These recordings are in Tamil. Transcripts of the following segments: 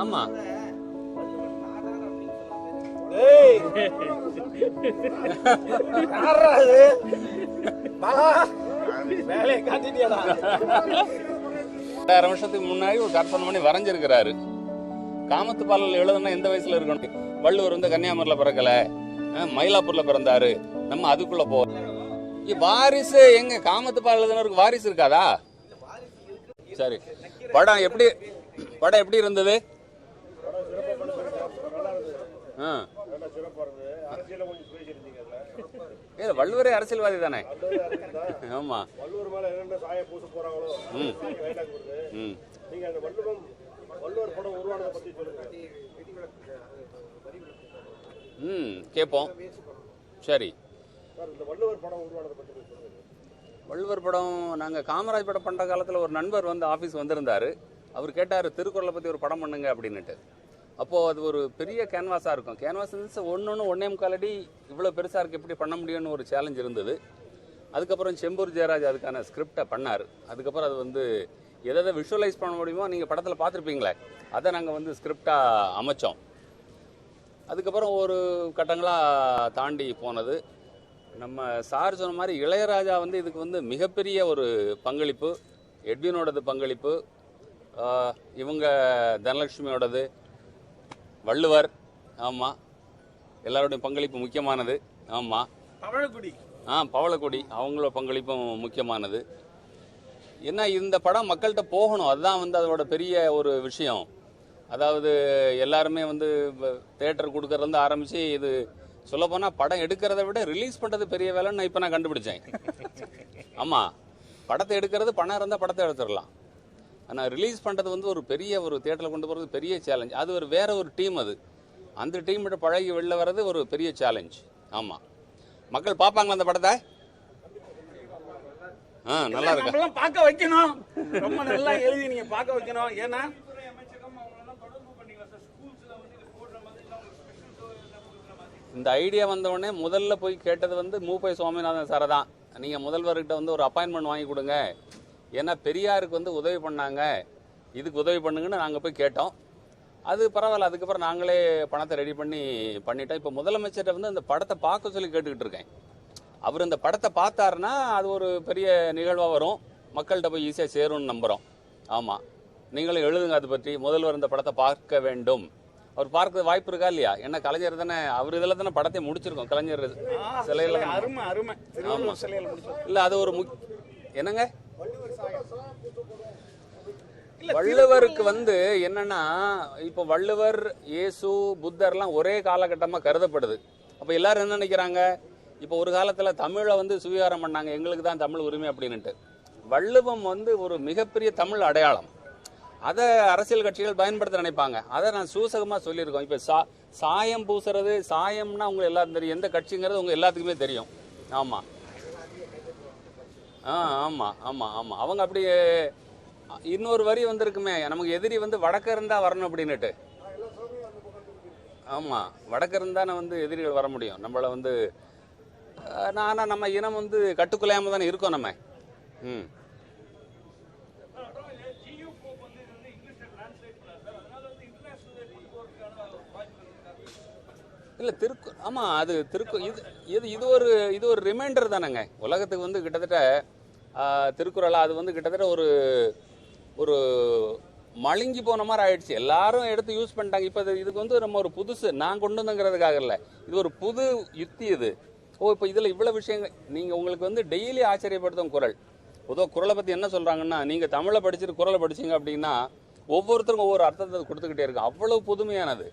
ஆமா வருஷத்துக்கு முன்னாடி ஒரு கற்பனை பண்ணி வரைஞ்சிருக்கிறாரு. காமத்து பாடல் எழுதுனா எந்த வயசுல இருக்கணும்? வள்ளுவர் வந்து கன்னியாகுமரியில பிறக்கல, மயிலாப்பூர்ல பிறந்தாரு. நம்ம அதுக்குள்ள போ வாரிசு எங்க? காமத்து பாடல் எழுதுனருக்கு வாரிசு இருக்காதா? சரி, படம் எப்படி இருந்தது? வள்ளுவரே அரசியல்வாதி தானே? ஆமா. கேட்போம். சரி, வள்ளுவர் படம் நாங்க காமராஜ் படம் பண்ற காலத்துல ஒரு நண்பர் வந்து ஆபீஸ் வந்திருந்தாரு. அவர் கேட்டாரு திருக்குறளை பத்தி ஒரு படம் பண்ணுங்க அப்படின்னுட்டு. அப்போ அது ஒரு பெரிய கேன்வாஸா இருக்கும். கேன்வாஸ் ஒன்னே முக்கால் அடி இவ்வளவு பெருசா இருக்கு, எப்படி பண்ண முடியும்னு ஒரு சேலஞ்ச் இருந்தது. அதுக்கப்புறம் செம்பூர் ஜெயராஜ் அதுக்கான ஸ்கிரிப்டை பண்ணார். அதுக்கப்புறம் அது வந்து எதை விஷுவலைஸ் பண்ண முடியுமோ நீங்கள் படத்தில் பார்த்துருப்பீங்களே, அதை நாங்கள் வந்து ஸ்கிரிப்டாக அமைச்சோம். அதுக்கப்புறம் ஒரு கட்டங்களாக தாண்டி போனது. நம்ம சார் சொன்ன மாதிரி இளையராஜா வந்து இதுக்கு வந்து மிகப்பெரிய ஒரு பங்களிப்பு, எட்வினோடது பங்களிப்பு, இவங்க தனலட்சுமியோடது, வள்ளுவர், ஆமாம், எல்லாருடைய பங்களிப்பு முக்கியமானது. ஆமாம், பவளக்குடி அவங்களோட பங்களிப்பும் முக்கியமானது. ஏன்னா இந்த படம் மக்கள்கிட்ட போகணும், அதுதான் வந்து அதோட பெரிய ஒரு விஷயம். அதாவது எல்லாருமே வந்து தேட்டர் கொடுக்கறதுலேருந்து ஆரம்பித்து இது சொல்லப்போனால் படம் எடுக்கிறத விட ரிலீஸ் பண்ணுறது பெரிய வேலைன்னு இப்போ நான் கண்டுபிடிச்சேன். ஆமாம், படத்தை எடுக்கிறது பணம் இருந்தால் படத்தை எடுத்துடலாம். ஆனால் ரிலீஸ் பண்ணுறது வந்து ஒரு பெரிய ஒரு தேட்டரில் கொண்டு போகிறது பெரிய சேலஞ்ச். அது ஒரு வேற ஒரு டீம், அது அந்த டீம்கிட்ட பழகி வெளில வர்றது ஒரு பெரிய சேலஞ்ச். ஆமாம், மக்கள் பார்ப்பாங்களா அந்த படத்தை? நல்லா இருக்கு, பார்க்க வைக்கணும். ரொம்ப நல்லா எழுதி நீங்க பார்க்க வைக்கணும். ஏன்னா இந்த ஐடியா வந்த உடனே முதல்ல போய் கேட்டது வந்து மூப்பை சுவாமிநாதன் சாரை தான். நீங்க முதல்வர்கிட்ட வந்து ஒரு அப்பாயின்மெண்ட் வாங்கி கொடுங்க, ஏன்னா பெரியாருக்கு வந்து உதவி பண்ணாங்க, இதுக்கு உதவி பண்ணுங்கன்னு நாங்கள் போய் கேட்டோம். அது பரவாயில்ல, அதுக்கப்புறம் நாங்களே பணத்தை ரெடி பண்ணிட்டோம். இப்போ முதலமைச்சர்கிட்ட வந்து அந்த படத்தை பார்க்க சொல்லி கேட்டுக்கிட்டு இருக்கேன். அவர் இந்த படத்தை பார்த்தாருன்னா அது ஒரு பெரிய நிகழ்வாக வரும், மக்கள்கிட்ட போய் ஈஸியாக சேரும்னு நம்புகிறோம். ஆமாம், நீங்களும் எழுதுங்க அதை பற்றி. முதல்வர் இந்த படத்தை பார்க்க வேண்டும். அவர் பார்க்க வாய்ப்பு இருக்கா இல்லையா? என்ன கலைஞர் தானே, அவர் இதில் தானே படத்தை முடிச்சிருக்கோம், கலைஞர் சிலையில். இல்லை அது ஒரு என்னங்க, வள்ளுவருக்கு வந்து என்னன்னா, இப்போ வள்ளுவர், இயேசு, புத்தர்லாம் ஒரே காலகட்டமாக கருதப்படுது. அப்போ எல்லாரும் என்ன நினைக்கிறாங்க, இப்போ ஒரு காலத்தில் தமிழை வந்து சுவீகாரம் பண்ணாங்க, எங்களுக்கு தான் தமிழ் உரிமை அப்படின்னுட்டு. வள்ளுவம் வந்து ஒரு மிகப்பெரிய தமிழ் அடையாளம். அதை அரசியல் கட்சிகள் பயன்படுத்த நினைப்பாங்க. அதை நான் சூசகமாக சொல்லியிருக்கோம். இப்போ சாயம் பூசுறது, சாயம்னா உங்களுக்கு எல்லாரும் தெரியும், எந்த கட்சிங்கிறது உங்க எல்லாத்துக்குமே தெரியும். ஆமாம் ஆமாம் ஆமாம் ஆமாம் அவங்க அப்படி இன்னொரு வரி வந்திருக்குமே, நமக்கு எதிரி வந்து வடக்க இருந்தா வரணும் அப்படின்னுட்டு. ஆமாம், வடக்க இருந்தானே வந்து எதிரிகள் வர முடியும் நம்மளை வந்து. ஆனால் நம்ம இனம் வந்து கட்டுக்குலையாம தானே இருக்கோம் நம்ம. இல்லை ஆமாம், அது இது ஒரு ரிமைண்டர் தானேங்க உலகத்துக்கு வந்து. கிட்டத்தட்ட திருக்குறளா அது வந்து கிட்டத்தட்ட ஒரு மழுங்கி போன மாதிரி ஆயிடுச்சு. எல்லாரும் எடுத்து யூஸ் பண்ணிட்டாங்க. இப்போ இதுக்கு வந்து நம்ம ஒரு புதுசு நான் கொண்டு வந்துங்கிறதுக்காக இல்லை, இது ஒரு புது யுக்தி இது. இப்போ இதில் இவ்வளோ விஷயங்கள் நீங்கள் உங்களுக்கு வந்து டெய்லி ஆச்சரியப்படுத்தும் குறள். பொதுவாக குறளை பற்றி என்ன சொல்கிறாங்கன்னா, நீங்கள் தமிழை படிச்சுட்டு குறளை படிச்சிங்க அப்படின்னா ஒவ்வொருத்தருக்கும் ஒவ்வொரு அர்த்தத்தை கொடுத்துக்கிட்டே இருக்கு. அவ்வளோ புதுமையானது.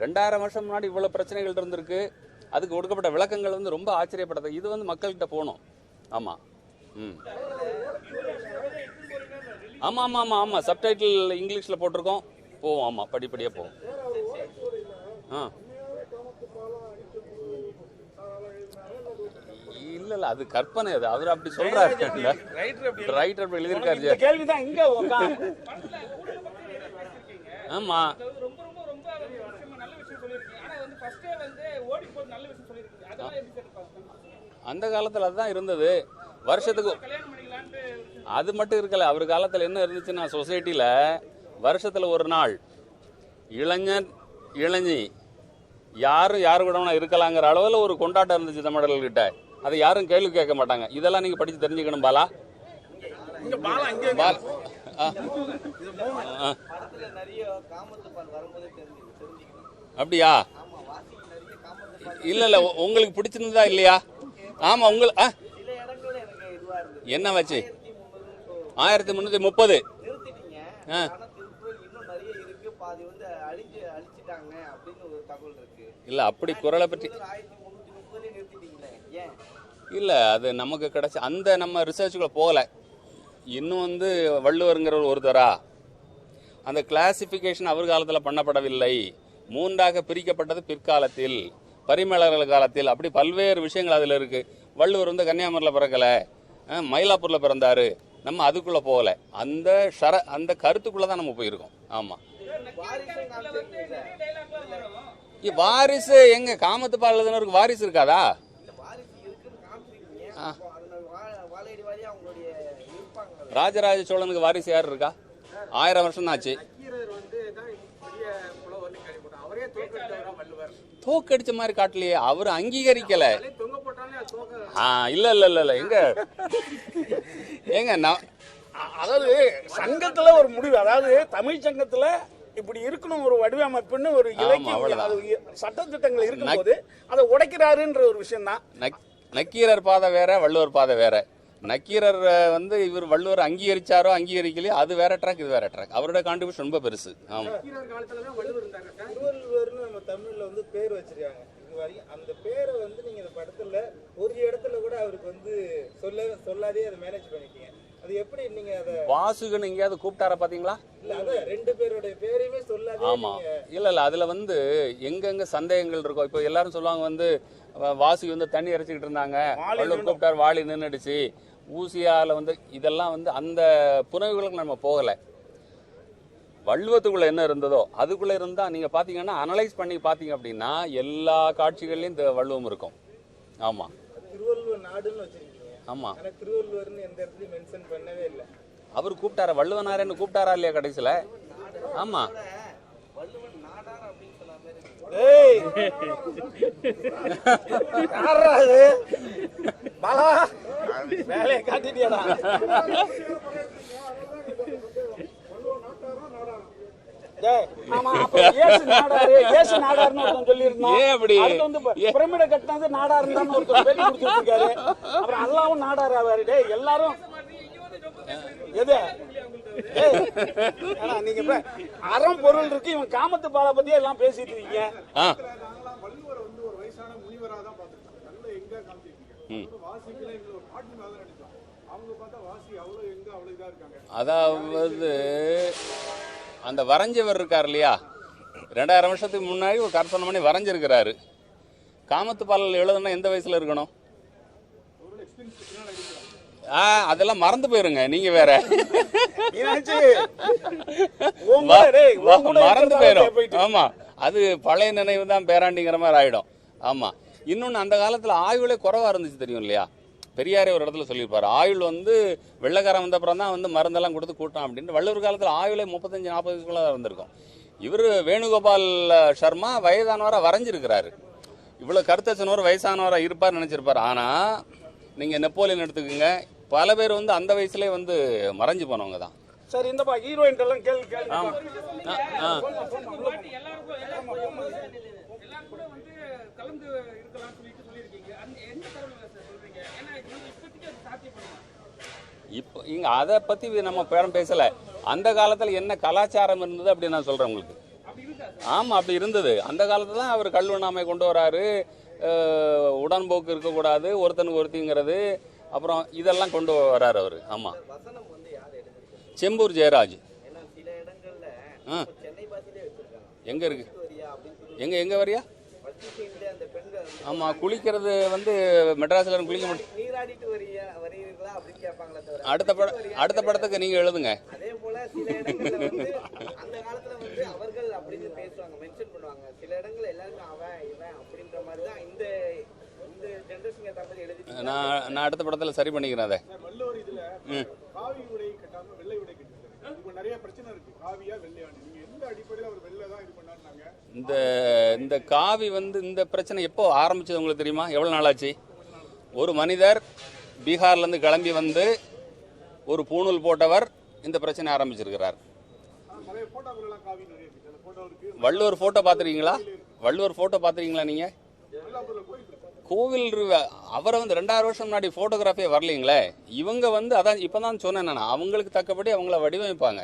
2000 வருஷம் முன்னாடி இவ்வளோ பிரச்சனைகள் இருந்திருக்கு, அதுக்கு கொடுக்கப்பட்ட விளக்கங்கள் வந்து ரொம்ப ஆச்சரியப்படுது. இது வந்து மக்கள்கிட்ட போகணும். ஆமாம் ஆமாம் ஆமாம் ஆமாம் ஆமாம் சப்டைட்டில் இங்கிலீஷில் போட்டிருக்கோம், போவோம். ஆமாம், படிப்படியாக போவோம். இல்ல அது கற்பனை, அது அவர் அப்படி சொல்றாரு. ரைட்டர் அப்படி எழுதியிருக்காரு. கேள்விதான் இங்க. ஆமா, அந்த காலத்துல அதுதான் இருந்தது. வருஷத்துக்கு அது மட்டும் இருக்கல, அவர் காலத்துல என்ன இருந்துச்சுன்னா, சொசைட்டில வருஷத்துல ஒரு நாள் இளைஞர் இளைஞி யாரும் யாரு கூட இருக்கலாங்கிற அளவில் ஒரு கொண்டாட்டம் இருந்துச்சு தமிழர்கள்கிட்ட. அதை யாரும் கேள்வி கேட்க மாட்டாங்க. இதெல்லாம் நீங்க படிச்சு தெரிஞ்சுக்கணும் பாலா. அப்படியா? இல்ல இல்ல, உங்களுக்கு பிடிச்சிருந்ததா இல்லையா? ஆமா, உங்களுக்கு என்ன வச்சு 1330 இல்ல அப்படி குரலை பற்றி இல்ல, அது நமக்கு கிடைச்ச அந்த நம்ம ரிசர்ச்சுக்குள்ள போகல. இன்னும் வள்ளுவருங்கிற ஒருத்தரா அந்த கிளாசிபிகேஷன் அவர் காலத்தில் பண்ணப்படவில்லை. 3ஆக பிரிக்கப்பட்டது பிற்காலத்தில், பரிமேலர்கள் காலத்தில். அப்படி பல்வேறு விஷயங்கள் அதில் இருக்கு. வள்ளுவர் கன்னியாகுமரியில் பிறக்கல, மயிலாப்பூர்ல பிறந்தாரு. நம்ம அதுக்குள்ள போகல. அந்த கருத்துக்குள்ளதான் நம்ம போயிருக்கோம். ஆமா, வாரிசு எங்க காமத்து பால் எழுதினருக்கு வாரிசு இருக்காதா? ராஜராஜ சோழனுக்கு வாரிசு யாரு இருக்கா? 1000 வருஷம் ஆச்சு. தோக்கடிச்ச மாதிரி காட்டலையே, அவரு அங்கீகரிக்கல. இல்ல இல்ல இல்ல இல்ல, எங்க அதாவது சங்கத்துல ஒரு முடிவு, அதாவது தமிழ் சங்கத்துல இப்படி இருக்கணும் ஒரு வடிவமைப்புன்னு ஒரு இலக்கியம் சட்டத்திட்டங்கள் இருக்கும்போது அதை உடைக்கிறாருன்ற ஒரு விஷயம் தான். நக்கீரர் பாதை வேற, வள்ளுவர் பாதை வேற. நக்கீரர் இவர் வள்ளுவர் அங்கீகரிச்சாரோ அங்கீகரிக்கலையோ அது வேற ட்ராக், இது வேற ட்ராக். அவரோட கான்ட்ரிபியூஷன் ரொம்ப பெருசு. ஆமா, திருவள்ளுவர்னு நம்ம தமிழ்ல பேர் வச்சிருக்காங்க. அந்த பேரை நீங்க இந்த படத்துல ஒரு இடத்துல கூட அவருக்கு சொல்லாதே அதை மேனேஜ் பண்ணிட்டீங்க. அது எப்படி நீங்க அதை வாசுகன் எங்கேயாவது கூப்பிட்டார பாத்தீங்களா? இல்ல, அத ரெண்டு பேரோட பேரையுமே சொல்லாதே. ஆமா, இல்ல இல்ல, அதுல எங்கெங்க சந்தேகங்கள் இருக்கும். இப்போ எல்லாரும் சொல்லுவாங்க வாசுகி தண்ணி இறைச்சிக்கிட்டு இருந்தாங்க, வள்ளுவர் கூப்பிட்டார், வாளி நின்றுடுச்சு, ஊசியால இதெல்லாம் அந்த புனைவுகளுக்கு நம்ம போகல. வள்ளுவத்துக்குள்ள என்ன இருந்ததோ அதுக்குள்ள இருந்தா நீங்க பாத்தீங்கன்னா அனலைஸ் பண்ணி பாத்தீங்க அப்படின்னா எல்லா காட்சிகள்லயும் இந்த வள்ளுவம் இருக்கும். ஆமா, திருவள்ளுவர் நாடுன்னு வச்சிருக்கீங்க. ஆமா, திருவள்ளுவர்னு எந்த இடத்துலயும் மென்ஷன் பண்ணவே இல்லை. அவர் கூப்பிட்டாரா? வள்ளுவனாரன்னு கூப்பிட்டாரா இல்லையா கடைசியில? ஆமா, வேலையை காட்டிட்டியாடா. பிரமிட கட்டினது நாடாருன்னு ஒருத்தர் பேட்டி கொடுத்துருக்காரு. அப்புறம் அல்லாவும் நாடாரு ஆவாரு. எல்லாரும் எது நீங்க அறம் பொருள் இருக்கு, இவன் காமத்து பாலை பத்தியே எல்லாம் பேசிட்டு இருக்கீங்க. அதாவது அந்த வரைஞ்சவர் இருக்கார் இல்லையா, 2000 வருஷத்துக்கு முன்னாடி ஒரு கற்பனை பண்ணி வரைஞ்சிருக்கிறாரு. காமத்து பால் எழுதுனா எந்த வயசுல இருக்கணும்? அதெல்லாம் மறந்து போயிருங்க. நீங்க வேற மறந்து போயிரும். ஆமா, அது பழைய நினைவு தான் பேராண்டிங்கிற மாதிரி ஆயிடும். ஆமா, இன்னொன்னு அந்த காலத்துல ஆயுளே குறைவா இருந்துச்சு தெரியும் இல்லையா? பெரியாரே ஒரு இடத்துல சொல்லியிருப்பாரு, ஆயுள் வெள்ளைக்காரன் வந்த அப்புறம் தான் மருந்தெல்லாம் கொடுத்து கூட்டம் அப்படின்னு. வள்ளுவர் காலத்துல ஆயுளே 35-40 வயசுக்குள்ள இருந்திருக்கும். இவர் வேணுகோபால் சர்மா வயதானவரா வரைஞ்சிருக்கிறாரு. இவ்வளவு கருத்தச்சனவர் வயசானவரா இருப்பார் நினைச்சிருப்பாரு. ஆனா நீங்க நெப்போலியன் எடுத்துக்கோங்க, பல பேர் அந்த வயசுலயே மறைஞ்சு போனவங்க தான். சரி, இந்த ஹீரோயின் எல்லாம் கேள்வி இப்போ இங்க அதை பத்தி நம்ம பேரம் பேசல. அந்த காலத்துல என்ன கலாச்சாரம் இருந்தது அப்படி நான் சொல்றேன் உங்களுக்கு. ஆமா, அப்படி இருந்தது. அந்த காலத்துல தான் அவர் கல்வனாமை கொண்டு வராரு, உடன்போக்கு இருக்கக்கூடாது, ஒருத்தனுக்கு ஒருத்திங்கிறது, அப்புறம் இதெல்லாம் கொண்டு வராரு அவரு. ஆமா, செம்பூர் ஜெயராஜ். எங்க இருக்கு? எங்க வரியா? ஆமா, குளிக்கிறது மெட்ராஸ்ல குளிக்க மாட்டேன். அடுத்த படத்துக்கு நீங்க எழுதுங்க. அதே போல சில இடங்கள்ல அந்த காலத்துல அவர்கள் அப்படின்னு பேசுவாங்க, மென்ஷன் பண்ணுவாங்க. சில இடங்கள்ல எல்லாரும் அவன் இவன் அப்படின்ற மாதிரி தான் இந்த ஜெனரேஷன் ஏத்த மாதிரி எழுதி. நான் அடுத்த படத்துல சரி பண்ணிக்கிறேன் அதை. வள்ளுவர் இதுல காவி உடை கட்டாம வெள்ளை உடை கட்டிருக்காரு. இப்ப நிறைய பிரச்சனை இருக்கு, காவியா வெள்ளையான்னு. நீங்க எந்த அடிப்படையில் அவர் வெள்ளை தான் இது பண்ணாரு இந்த இந்த காவி வந்து இந்த பிரச்சனை எப்போ ஆரம்பிச்சது உங்களுக்கு தெரியுமா? எவ்வளோ நாளாச்சு? ஒரு மனிதர் பீகார்லேருந்து கிளம்பி வந்து ஒரு பூணூல் போட்டவர் இந்த பிரச்சனை ஆரம்பிச்சிருக்கிறார். வள்ளுவர் ஃபோட்டோ பார்த்துருக்கீங்களா? வள்ளுவர் ஃபோட்டோ பார்த்துருக்கீங்களா நீங்கள்? கோவில் அவரை வந்து 2000 வருஷம் முன்னாடி ஃபோட்டோகிராஃபியே வரலீங்களே. இவங்க வந்து அதான் இப்போ தான் சொன்னேன் நான், அவங்களுக்கு தக்கபடி அவங்கள வடிவமைப்பாங்க.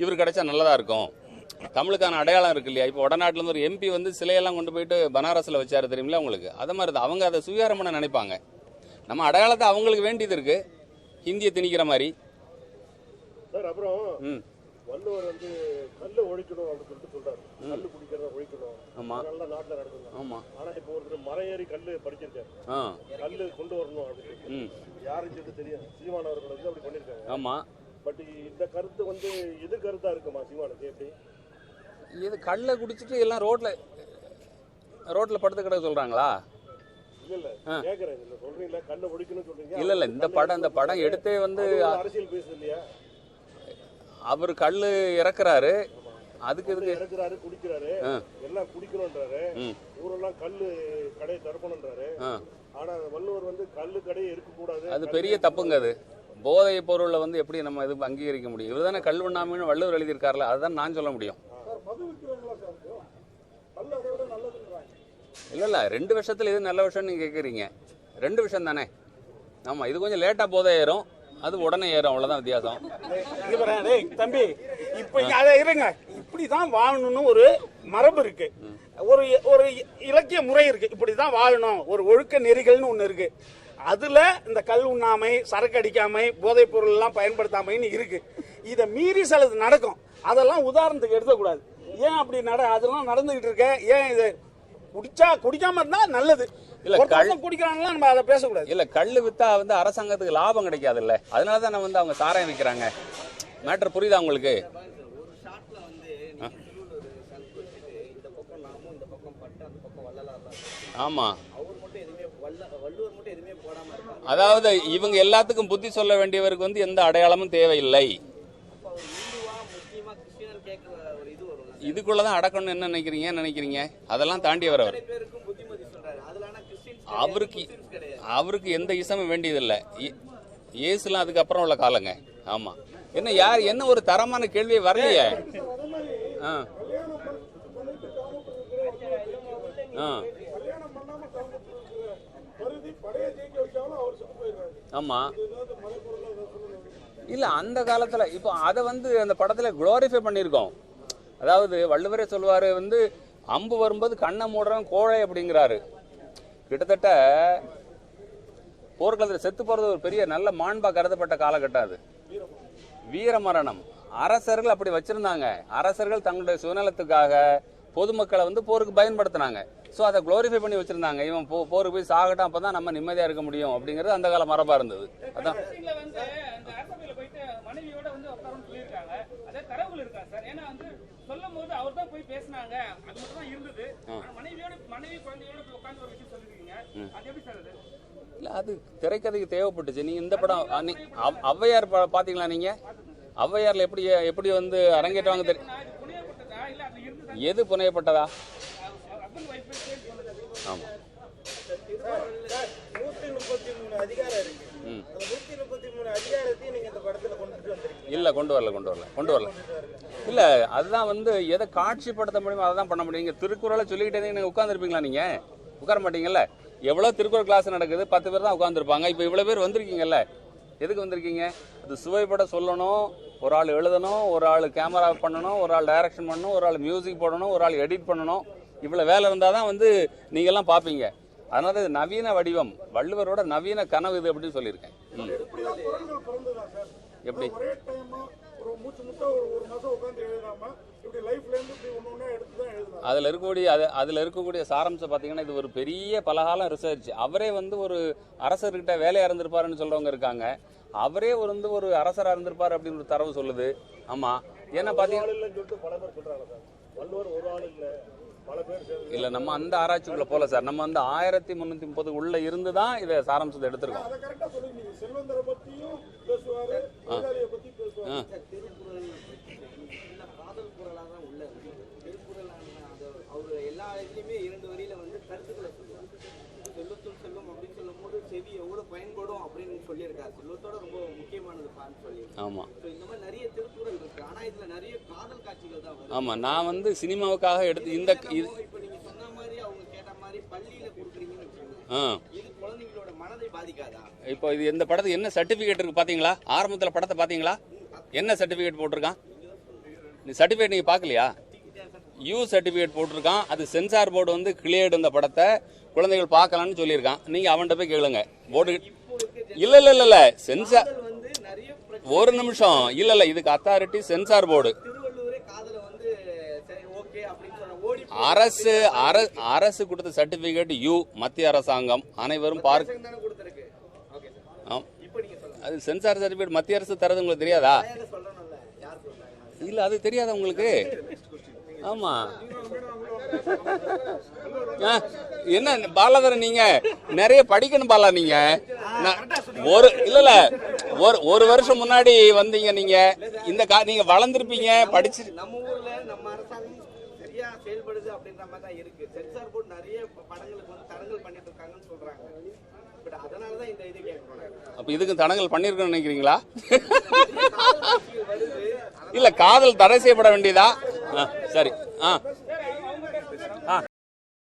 இவர் கிடைச்சா நல்லதாக இருக்கும், தமிழுக்கான அடையாளம் இருக்கு இல்லையா? இப்போ வடநாட்டிலேருந்து ஒரு எம்பி வந்து சிலையெல்லாம் கொண்டு போயிட்டு பனாரஸில் வச்சாரு தெரியுமில்ல உங்களுக்கு? அது மாதிரி தான் அவங்க அதை சுவீகாரம் பண்ண நினைப்பாங்க. நம்ம அடையாளத்தை அவங்களுக்கு வேண்டியது இருக்கு, ஹிந்தியை திணிக்கிற மாதிரி. சார் அப்புறம் வள்ளுவர் வந்து கல்லை ஒழிக்கணும் அப்படின்னு சொல்றாரு. கல்லு குடிக்கிறத ஒழிக்கணும். ஆமா, நல்லா நாட்டில் நடக்கணும். ஆமா. ஆனா இப்போ ஒருத்தர் மரம் ஏறி கல்லு படிச்சிருக்காரு, கல்லு கொண்டு வரணும் அப்படின்னு. யாரும் சொல்லிட்டு தெரியும், சீமானவர்கள் வந்து அப்படி பண்ணிருக்காங்க. ஆமா. பட் இந்த கருத்து வந்து எது கருத்தா இருக்குமா சீமானுக்கு? எப்படி இது கல்லை குடிச்சிட்டு எல்லாம் ரோட்ல படுத்து கிடக்க சொல்றாங்களா? இல்ல கேக்குறேன், சொல்றீங்களா கல்லை ஒழிக்கணும் சொல்றீங்க? இல்ல இந்த படம் எடுத்தே வந்து அரசியல் பேசுது இல்லையா? அவர் கல்லு இறக்குறாரு, அதுக்கு இதுக்கு இறக்குறாரு, குடிக்கிறாரு, எல்லாம் குடிக்கணும்ன்றாரு, ஊரெல்லாம் கல்லு கடையை திறக்கணும்ன்றாரு. ஆனா வள்ளுவர் வந்து கல்லு கடையை இருக்கக்கூடாது, அது பெரிய தப்புங்க. அது போதை பொருளை வந்து எப்படி நம்ம இது அங்கீகரிக்க முடியும்? இவர் தானே கல் உண்ணாமைன்னு வள்ளுவர் எழுதியிருக்காருல, அதுதான் நான் சொல்ல முடியும். இல்ல 2 வருஷத்துல இது நல்ல விஷயம் நீங்க கேட்குறீங்க, 2 விஷயம் தானே. ஆமா, இது கொஞ்சம் லேட்டா போதை ஏறும், அது உடனே ஏறும், அவ்வளவுதான் வித்தியாசம். தம்பி இப்ப அதை இருங்க, இப்படிதான் வாழணும்னு ஒரு மரபு இருக்கு, ஒரு இலக்கிய முறை இருக்கு, இப்படிதான் வாழணும், ஒரு ஒழுக்க நெறிகள்னு ஒண்ணு இருக்கு. அதுல இந்த கல் உண்ணாமை, சரக்கு அடிக்காமை, போதைப் பொருள் எல்லாம் பயன்படுத்தாமைன்னு இருக்கு. இதை மீறி சிலது நடக்கும், அதெல்லாம் உதாரணத்துக்கு எடுக்கக்கூடாது. ஏன் அப்படி அதெல்லாம் நடந்துகிட்டு இருக்க? ஏன் இது குடிக்காம இருந்தா நல்லது, குடிக்கிறாங்களா நம்ம அதை பேசக்கூடாது. இல்ல கல்லு வித்தா வந்து அரசாங்கத்துக்கு லாபம் கிடைக்காது இல்ல, அதனாலதான் நம்ம வந்து அவங்க சாராயம் விற்கிறாங்க. மேட்டர் புரியுதா உங்களுக்கு? ஆமா, அதாவது இவங்க எல்லாத்துக்கும் புத்தி சொல்ல வேண்டியவருக்கு வந்து எந்த அடையாளமும் தேவையில்லை. இதுக்குள்ளதான் அடக்கணும்னு என்ன நினைக்கிறீங்க? அதெல்லாம் தாண்டி வரவர். அவருக்கு எந்த இசமும் வேண்டியதில்லை. இயேசுலாம் அதுக்கப்புறம் உள்ள காலங்க. ஆமா, என்ன ஒரு தரமான கேள்வியே வரலையே. ஆமா, இல்ல அந்த காலத்துல இப்போ அதை வந்து அந்த படத்துல குளோரிஃபை பண்ணிருக்கோம். அதாவது வள்ளுவரே சொல்லுவாரு வந்து, அம்பு வரும்போது கண்ணை மூடுறவன் கோழை அப்படிங்கிறாரு. கிட்டத்தட்ட போர்க்களத்தில் செத்து போறது ஒரு பெரிய நல்ல மாண்பா கருதப்பட்ட காலகட்டம் அது. வீரமரணம் அரசர்கள் அப்படி வச்சிருந்தாங்க. அரசர்கள் தங்களுடைய சுயநலத்துக்காக பொதுமக்களை வந்து போருக்கு பயன்படுத்தினாங்க. ஸோ அதை குளோரிஃபை பண்ணி வச்சிருந்தாங்க. இவன் போருக்கு போய் சாகட்டும், அப்பதான் நம்ம நிம்மதியா இருக்க முடியும் அப்படிங்கிறது அந்த கால மரபா இருந்தது. அதான் இல்ல, அது திரைக்கதைக்கு தேவைப்பட்டுச்சு. நீங்க இந்த படம் ஔவையார் பாத்தீங்களா? நீங்க ஔவையார்ல எப்படி வந்து அரங்கேற்றாங்க தெரியும்? எது புனையப்பட்டதா? ஆமா, 133 அதிகாரம் இருக்கு. 133 அதிகாரத்தையும் நீங்க இந்த படத்துல கொண்டு வந்திருக்கீங்க. இல்ல, கொண்டு வரல. இல்ல, அதுதான் வந்து எதை காட்சிப்படுத்த முடியுமோ அதை தான் பண்ண முடியும். திருக்குறளை சொல்லிக்கிட்டே நீங்க உட்கார்ந்துருப்பீங்களா? நீங்க உட்கார மாட்டீங்கல்ல. எவ்வளவு திருக்குறள் கிளாஸ் நடக்குது, 10 பேர் தான் உட்கார்ந்துருப்பாங்க. இப்ப இவ்வளவு பேர் வந்திருக்கீங்கல்ல, எதுக்கு வந்திருக்கீங்க? அது சுவைப்பட சொல்லணும், ஒரு ஆள் எழுதணும், ஒரு ஆள் கேமரா பண்ணணும், ஒரு ஆள் டைரக்ஷன் பண்ணணும், ஒரு ஆள் மியூசிக் போடணும், ஒரு ஆள் எடிட் பண்ணணும். இவ்வளவு வேலை இருந்தாதான் வந்து நீங்க எல்லாம் பாப்பீங்க. அதனால இது நவீன வடிவம், வள்ளுவரோட நவீன கனவு இது அப்படின்னு சொல்லியிருக்கேன். எப்படி அதுல இருக்கக்கூடிய சாரம்சம் பாத்தீங்கன்னா, இது ஒரு பெரிய பலகாலம் ரிசர்ச். அவரே வந்து ஒரு அரசர்கிட்ட வேலையா இருந்திருப்பாருன்னு சொல்றவங்க இருக்காங்க. அவரே ஒரு அரசரா இருந்திருப்பாரு அப்படின்னு ஒரு தரவு சொல்லுது. ஆமா, ஏன்னா பாத்தீங்கன்னா இல்ல, நம்ம அந்த ஆராய்ச்சிக்குள்ள போல சார். நம்ம வந்து 1330 உள்ள இருந்துதான் இதை சாராம்சத்தை எடுத்திருக்கோம். எதுலையுமே 2 வரியில வந்து கருத்துக்களை சொல்லுவாங்க. செல்வத்துள் செல்வம் அப்படின்னு சொல்லும் போது செவி எவ்வளவு பயன்படும் அப்படின்னு சொல்லியிருக்காரு. செல்வத்தோட ரொம்ப முக்கியமானது பான்னு சொல்லியிருக்காரு. ஆமா இந்த மாதிரி நிறைய திருக்குறள் இருக்கு. ஆனா இதுல நிறைய காதல் காட்சிகள் தான் வரும். ஆமா, நான் வந்து சினிமாவுக்காக எடுத்து இந்த இப்ப நீங்க சொன்ன மாதிரி அவங்க கேட்ட மாதிரி பள்ளியில கொடுக்குறீங்கன்னு வச்சுக்கோங்க. இது குழந்தைங்களோட மனதை பாதிக்காதா? இப்போ இது இந்த படத்துக்கு என்ன சர்டிபிகேட் இருக்கு பாத்தீங்களா? ஆரம்பத்துல படத்தை பாத்தீங்களா? என்ன சர்டிபிகேட் போட்டிருக்கான்? நீ சர்டிபிகேட் நீங்க பாக்கலையா? யூ சர்டிபிகேட் போட்டிருக்கான். அது சென்சார் போர்டு வந்து கிளியர்டு இந்த படத்தை குழந்தைகள் பார்க்கலாம்னு சொல்லியிருக்கான். நீங்க அவன்கிட்ட போய் கேளுங்க. போர்டு இல்ல இல்ல இல்ல இல்ல சென்சார் வந்து நிறைய ஒரு நிமிஷம் இல்ல இல்ல இதுக்கு அத்தாரிட்டி சென்சார் போர்டு. திருவள்ளுவரே காதல வந்து சரி ஓகே அப்படின்னு சொன்ன ஓடி அரசு கொடுத்த சர்டிபிகேட் யூ மத்திய அரசாங்கம் அனைவரும் பார்க்க தானே கொடுத்திருக்கு. Okay sir. இப்போ நீங்க சொல்லுங்க. அது சென்சார் சர்டிபிகேட் மத்திய அரசு தரது உங்களுக்கு தெரியாதா? சொல்லணும்ல யார் சொல்றாங்க? இல்ல அது தெரியாதா உங்களுக்கு? ஆமா என்ன பாலாதரன் நீங்க நிறைய படிக்கணும் பாலா. நீங்க ஒரு இல்ல இல்ல ஒரு வருஷம் முன்னாடி வந்தீங்க. நீங்க இந்த நீங்க வளர்ந்துருப்பீங்க படிச்சு. நம்ம ஊர்ல நம்ம அரசாங்கம் சரியா செயல்படுது அப்படின்ற மாதிரி தான் இருக்கு. சென்சார் போர்டு நிறைய படங்களுக்கு வந்து தடங்கல் பண்ணிட்டு இருக்காங்கன்னு சொல்றாங்க. பட் அதனாலதான் இந்த இது கேட்கணும். அப்ப இதுக்கு தடங்கல் பண்ணிருக்கணும்னு நினைக்கிறீங்களா? வருது. இல்ல காதல் தடை செய்யப்பட வேண்டியதா? சரி